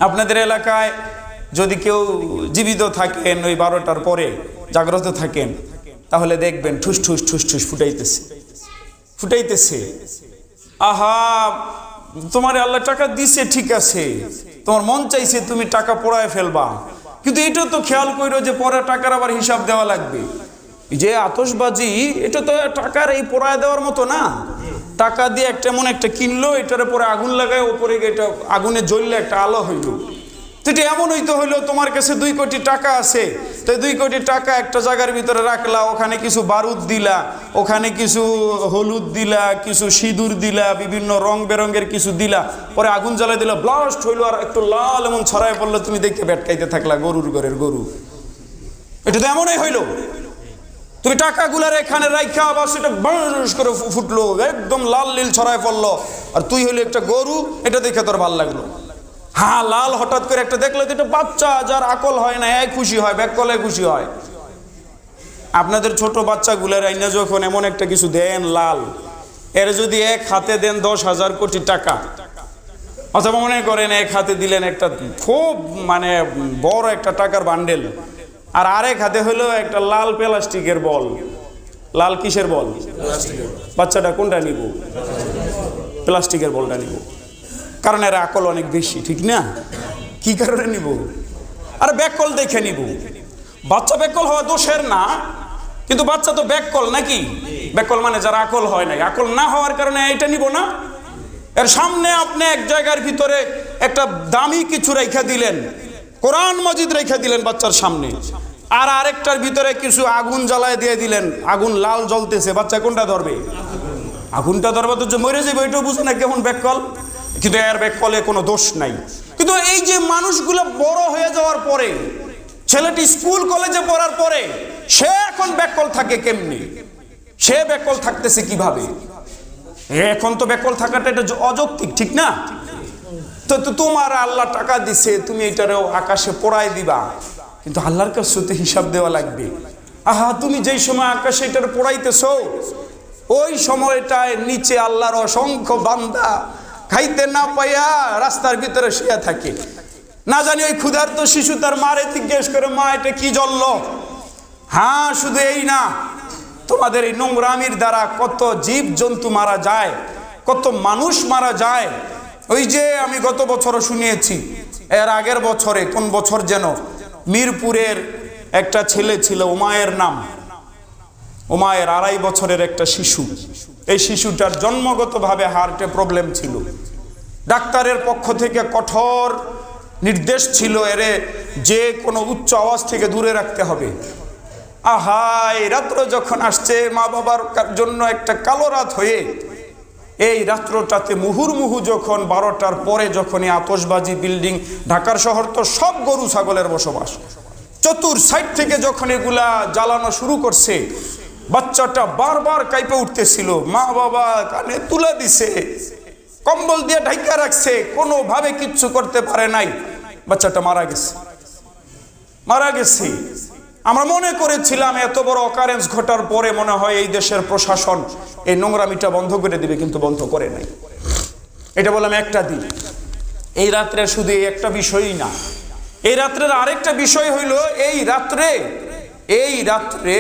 আপনাদের এলাকায় যদি কেউ জীবিত থাকেন ওই 12টার পরে জাগ্রত থাকেন, তাহলে দেখবেন ঠুস ঠুস ঠুস ঠুস ফুটাইতেছে। আহা, তোমার আল্লাহ টাকা দিছে, ঠিক আছে, তোমার মন চাইছে তুমি টাকা পোড়ায় ফেলবা, কিন্তু এটা তো খেয়াল করো যে পরে টাকার আবার হিসাব দেওয়া লাগবে। যে আতশবাজি, এটা তো টাকার এই পোড়ায় দেওয়ার মতো না। টাকা দিয়ে একটা এমন একটা কিনলো, এটার পরে আগুন লাগায়, ওপরে এটা আগুনে জ্বললে একটা আলো হইল। তো এটা এমন হইতে হইলো তোমার কাছে 2 কোটি টাকা আছে, তো 2 কোটি টাকা একটা জায়গার ভিতরে রাখলা, ওখানে কিছু বারুদ দিলা, ওখানে কিছু হলুদ দিলা, কিছু সিঁদুর দিলা, বিভিন্ন রং বেরঙের কিছু দিলা, পরে আগুন জ্বালাই দিলা, ব্লাস্ট হইলো, আর একটু লাল এমন ছড়ায় পড়লো, তুমি দেখে বেটকাইতে থাকলা গরুর ঘরের গরু। এটা তো এমনই হইলো। তুমি টাকাগুলার এখানে রাইখা আবার সেটা বাস করে ফুটলো, একদম লাল নীল ছড়ায় পড়লো, আর তুই হইলো একটা গরু, এটা দেখে তোর ভালো লাগলো। হ্যাঁ, লাল হঠাৎ করে একটা দেখলে তো এটা বাচ্চা, যার আকল হয় না, খুশি হয়, ব্যাকলে খুশি হয়। আপনাদের ছোট বাচ্চাগুলার আইনা যখন এমন একটা কিছু দেন লাল, এর যদি এক হাতে দেন 10,000 কোটি টাকা, অথবা মনে করেন এক হাতে দিলেন একটা খুব মানে বড় একটা টাকার বান্ডেল, আর আরেক হাতে হলো একটা লাল প্লাস্টিকের বল। লাল কিসের বল? বাচ্চাটা কোনটা নিব? প্লাস্টিকের বলটা নিব, কারণ এর আকল অনেক বেশি, ঠিক না? কি কারণে নিব? আর ব্যাকল দেখে নিব। বাচ্চা ব্যাকল হওয়া দোষের না, কিন্তু বাচ্চা তো ব্যাকল নাকি? ব্যাকল মানে যারা আকল হয় নাই, আকল না হওয়ার কারণে এটা নিব না। এর সামনে আপনি এক জায়গার ভিতরে একটা দামি কিছু রেখা দিলেন, কোরআন মাজিদ রেখা দিলেন বাচ্চার সামনে, আর আরেকটার ভিতরে কিছু আগুন জ্বালায় দিয়ে দিলেন, আগুন লাল জ্বলতেছে, বাচ্চা কোনটা ধরবে? আগুনটা ধরবে, তো মরে যাবে, এটাও বুঝে না কেমন ব্যাকল। কিন্তু এর ব্যাকলে কোনো দোষ নাই। কিন্তু এই যে মানুষগুলো বড় হয়ে যাওয়ার পরে, ছেলেটি স্কুল কলেজে পড়ার পরে, সে এখন ব্যাকল থাকে কেমনি? সে ব্যাকল থাকতেছে কিভাবে? এখন তো ব্যাকল থাকাটা এটা অযৌক্তিক, ঠিক না? তো তোমার আল্লাহ টাকা দিছে, তুমি এটারও আকাশে পোড়ায় দিবা, কিন্তু আল্লাহর কাছে তো হিসাব দেওয়া লাগবে। আহা, তুমি যেই সময় আকাশে এটার পোড়াইতেছো, ওই সময়টায় নিচে আল্লাহর অসংখ্য বান্দা খাইতে না পাইয়া রাস্তার ভিতরে শুয়ে থাকে। না জানি ওই ক্ষুধার্ত শিশু তার মারে জিজ্ঞেস করে, মা এটা কি জ্বললো? হ্যাঁ, শুধু এই না, তোমাদের এই নোংরামির দ্বারা কত জীব জন্তু মারা যায়, কত মানুষ মারা যায়। ওই যে আমি গত বছরও শুনিয়েছি, এর আগের বছরে কোন বছর যেন, মিরপুরের একটা ছেলে ছিল, উমায়ের নাম, উমায়ের 2.5 বছরের একটা শিশু। এই শিশুটার জন্মগতভাবে হার্টে প্রবলেম ছিল। ডাক্তারের পক্ষ থেকে কঠোর নির্দেশ ছিল, এরে যে কোনো উচ্চ আওয়াজ থেকে দূরে রাখতে হবে। আহা, এই রাত্র যখন আসছে, মা বাবার জন্য একটা কালো রাত হয়ে, এই রাত্রটাতে মুহুর্মুহু যখন 12টার পরে যখন এই আতশবাজি বিল্ডিং, ঢাকার শহর তো সব গরু ছাগলের বসবাস, চতুর সাইড থেকে যখন এগুলা জ্বালানো শুরু করছে, বাচ্চাটা বারবার কাঁপে উঠতেছিল। মা বাবা কানে তুলে দিছে, কম্বল দিয়ে ঢাকা রাখছে, কোনোভাবে কিচ্ছু করতে পারে নাই। বাচ্চাটা মারা গেছে। আমরা মনে করেছিলাম এত বড় অকারেন্স ঘটার পরে মনে হয় এই দেশের প্রশাসন এই নোংরামিটা বন্ধ করে দিবে, কিন্তু বন্ধ করে নাই। এটা বললাম একটা দিন। এই রাত্রে শুধু এই একটা বিষয়ই না, এই রাত্রের আরেকটা বিষয় হইল, এই রাত্রে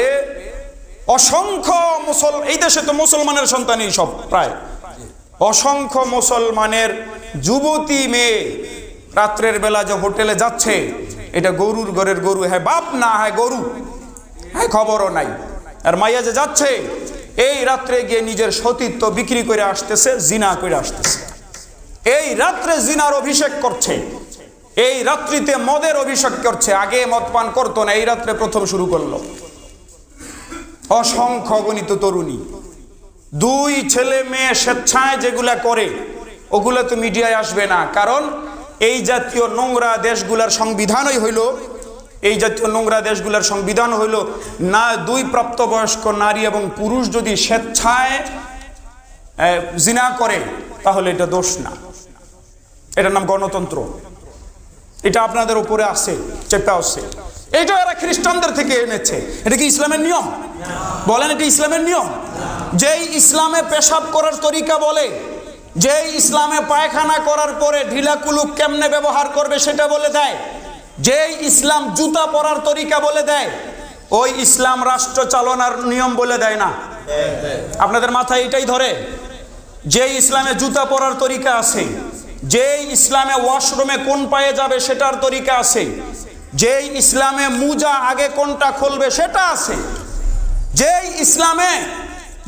অসংখ্য এই দেশে তো মুসলমানের সন্তানই সব প্রায়, অসংখ্য মুসলমানের যুবতী মেয়ে রাত্রের বেলা যে হোটেলে যাচ্ছে, এটা গরুর ঘরের গরু, হ্যাঁ বাপ না, হ্যাঁ গরু, হ্যাঁ খবরও নাই। আর মাইয়া যে যাচ্ছে, এই রাত্রে গিয়ে নিজের সতীত্ব বিক্রি করে আসতেছে, জিনা করে আসতেছে। এই রাত্রে জিনার অভিষেক করছে, এই রাত্রিতে মদের অভিষেক করছে। আগে মদ পান করতো না, এই রাত্রে প্রথম শুরু করলো। অসংখ্য গণিত তরুণী, 2 ছেলে মেয়ে স্বেচ্ছায় যেগুলা করে, ওগুলা তো মিডিয়ায় আসবে না, কারণ এই জাতীয় নোংরা দেশগুলার সংবিধানই হইল, এই জাতীয় নোংরা দেশগুলার সংবিধান হইল না, 2 প্রাপ্তবয়স্ক নারী এবং পুরুষ যদি স্বেচ্ছায় জিনা করে, তাহলে এটা দোষ না, এটার নাম গণতন্ত্র। এটা আপনাদের উপরে আছে, চেপে আছে। এটা এরা খ্রিস্টানদের থেকে এনেছে। এটা কি ইসলামের নিয়ম? বলেন, এটা ইসলামের নিয়ম? যেই ইসলামে পেশাব করার তরিকা বলে, যে ইসলামে পায়খানা করার পরে ঢিলা কুলুক কেমনে ব্যবহার করবে সেটা বলে দেয়, যে ইসলাম জুতা পরার তরিকা বলে দেয়, ওই ইসলাম রাষ্ট্র চালনার নিয়ম বলে দেয় না? আপনাদের মাথায় এটাই ধরে? যে ইসলামে জুতা পরার তরিকা আছে, যে ইসলামে ওয়াশরুমে কোন পায়ে যাবে সেটার তরিকা আছে, যে ইসলামে মুজা আগে কোনটা খুলবে সেটা আছে, যে ইসলামে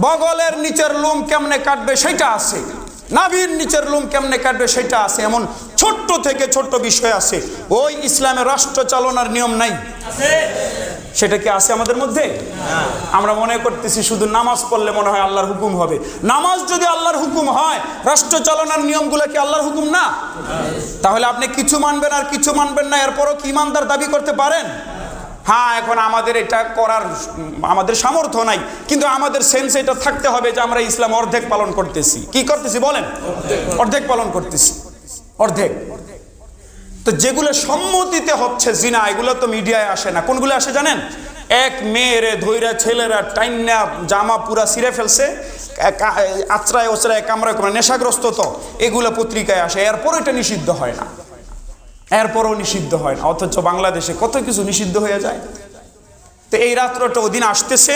বগলের নিচের লোম কেমনে কাটবে সেটা আছে, নাভির নিচের লোম কেমনে কাটবে সেটা আছে। এমন ছোট্ট থেকে ছোট্ট বিষয় আছে। ওই ইসলামে রাষ্ট্র চালনার নিয়ম নাই? সেটা কি আছে আমাদের মধ্যে? আমরা মনে করতেছি শুধু নামাজ পড়লে মনে হয় আল্লাহর হুকুম হবে। নামাজ যদি আল্লাহর হুকুম হয়, রাষ্ট্র চালনার নিয়মগুলো কি আল্লাহর হুকুম না? তাহলে আপনি কিছু মানবেন আর কিছু মানবেন না, এরপরও কি ইমানদার দাবি করতে পারেন? হ্যাঁ, এখন আমাদের এটা করার আমাদের সামর্থ্য নাই, কিন্তু আমাদের সেন্স এটা থাকতে হবে যে আমরা ইসলাম অর্ধেক পালন করতেছি। কি করতেছি বলেন? অর্ধেক পালন করতেছি, অর্ধেক। তো যেগুলো সম্মতিতে হচ্ছে জিনা, এগুলো তো মিডিয়ায় আসে না। কোনগুলো আসে জানেন? এক মেয়েরে ধৈরা ছেলেরা টাইনা জামা পুরা ছিঁড়ে ফেলছে, আচরায় ওচরায় কামড়ায় কামড়ায়, নেশাগ্রস্ত তো, এগুলো পত্রিকায় আসে। এরপর এটা নিষিদ্ধ হয় না, এরপরও নিষিদ্ধ হয় না। অথচ বাংলাদেশে কত কিছু নিষিদ্ধ হয়ে যায়। তো এই রাত্রটা ওদিন আসতেছে।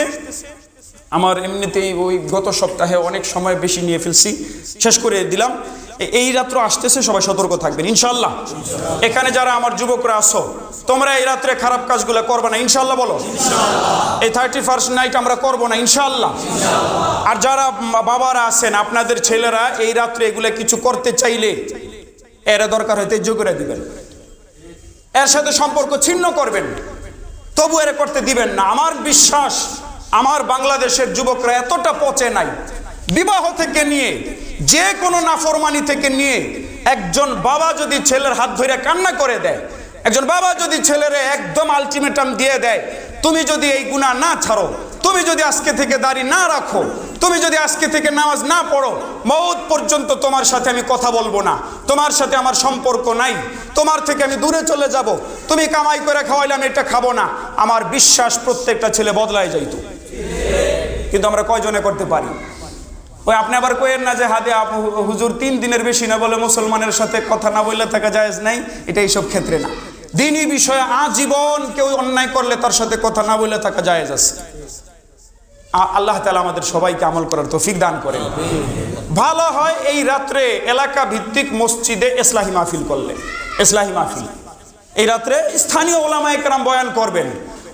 আমার এমনিতেই ওই গত সপ্তাহে অনেক সময় বেশি নিয়ে ফেলছি, শেষ করে দিলাম। এই রাত্র আসতেছে, সবাই সতর্ক থাকবেন ইনশাল্লাহ। এখানে যারা আমার যুবকরা আছো, তোমরা এই রাত্রে খারাপ কাজগুলো করবে না ইনশাল্লাহ। বলো এই 31st নাইট আমরা করবো না ইনশাল্লাহ। আর যারা বাবারা আছেন, আপনাদের ছেলেরা এই রাত্রে এগুলো কিছু করতে চাইলে এর দরকার হয় তেজ্য করে দিবেন, এর সাথে সম্পর্ক ছিন্ন করবেন, তবু এর করতে দিবেন না। আমার বিশ্বাস আমার বাংলাদেশের যুবকরা এতটা পচে নাই। বিবাহ থেকে নিয়ে যে কোনো নাফরমানি থেকে নিয়ে একজন বাবা যদি ছেলের হাত ধরে কান্না করে দেয়, একজন বাবা যদি ছেলেরে একদম আলটিমেটাম দিয়ে দেয়, তুমি যদি এই গুনাহ না ছাড়ো, তুমি যদি আজকে থেকে দাড়ি না রাখো, তুমি যদি আজকে থেকে নামাজ না পড়ো, মওত পর্যন্ত তোমার সাথে আমি কথা বলবো না, তোমার সাথে আমার সম্পর্ক নাই, তোমার থেকে আমি দূরে চলে যাব, তুমি কামাই করে খাওয়াইলে আমি এটা খাবো না, আমার বিশ্বাস প্রত্যেকটা ছেলে বদলায় যাইত। কিন্তু আমরা কয়জনে করতে পারি? ওই আপনি আবার কইেন না যে হাদে হুজুর 3 দিনের বেশি না বলে মুসলমানের সাথে কথা না বললে থাকা জায়েজ নাই। এটা এইসব ক্ষেত্রে না, দিনী বিষয়ে আজীবন কেউ অন্যায় করলে তার সাথে কথা না বললে থাকা জায়েজ আছে। আল্লাহ তাআলা আমাদের সবাইকে আমল করার তৌফিক দান করেন। ভালো হয় এই রাত্রে এলাকা ভিত্তিক মসজিদে ইসলাহি মাহফিল করলে, ইসলাহি মাহফিল এই রাত্রে স্থানীয় ওলামায়ে কেরাম বয়ান করবেন।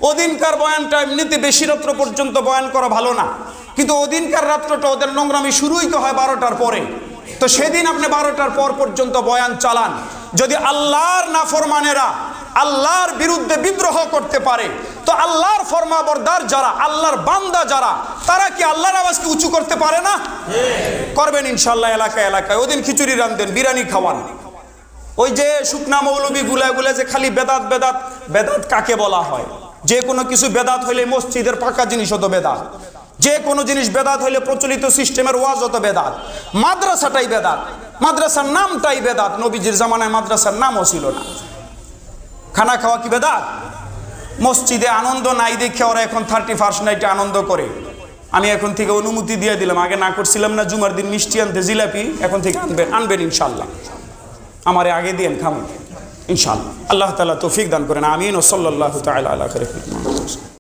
ওদিনকার বয়ানটা এমনিতে বেশি রাত্র পর্যন্ত বয়ান করা ভালো না, কিন্তু ওদিনকার রাত্রটা ওদের নোংরামি শুরুই তো হয় 12টার পরে। তো সেদিন আপনি 12টার পর পর্যন্ত বয়ান চালান। যদি আল্লাহর নাফরমানেরা আল্লাহর বিরুদ্ধে বিদ্রোহ করতে পারে, তো আল্লাহর ফরমাবরদার যারা, আল্লাহর বান্দা যারা, তারা কি আল্লাহর আওয়াজকে উঁচু করতে পারে না? করবেন ইনশাল্লাহ। এলাকায় এলাকায় ওদিন খিচুড়ি রান্ধেন, বিরিয়ানি খাওয়ান। ওই যে শুকনা মৌলবী গুলা যে খালি বেদাত বেদাত, বেদাত কাকে বলা হয়? যে কোনো কিছু বেদাত হইলে মসজিদের পাকা জিনিস হতো বেদাত, যে কোনো জিনিস বেদাত হইলে প্রচলিত সিস্টেমের ওয়াজ হতো বেদাত, মাদ্রাসাটাই বেদাত, মাদ্রাসার নামটাই বেদাত। নবীজির জামানায় মাদ্রাসার নামও ছিল না। খানা খাওয়া কি বেদাত? মসজিদে আনন্দ নাই দেখে ওরা এখন 31st নাইটে আনন্দ করে। আমি এখন থেকে অনুমতি দিয়ে দিলাম, আগে না করছিলাম না জুমার দিন মিষ্টি আনতে, জিলাপি, এখন থেকে আনবেন ইনশাল্লাহ। আমারে আগে দিয়েন, খামুন ইনশাল্লাহ। আল্লাহ তাআলা তৌফিক দান করেন, আমিন। ও সাল্লাল্লাহু তাআলা আলা খায়রি।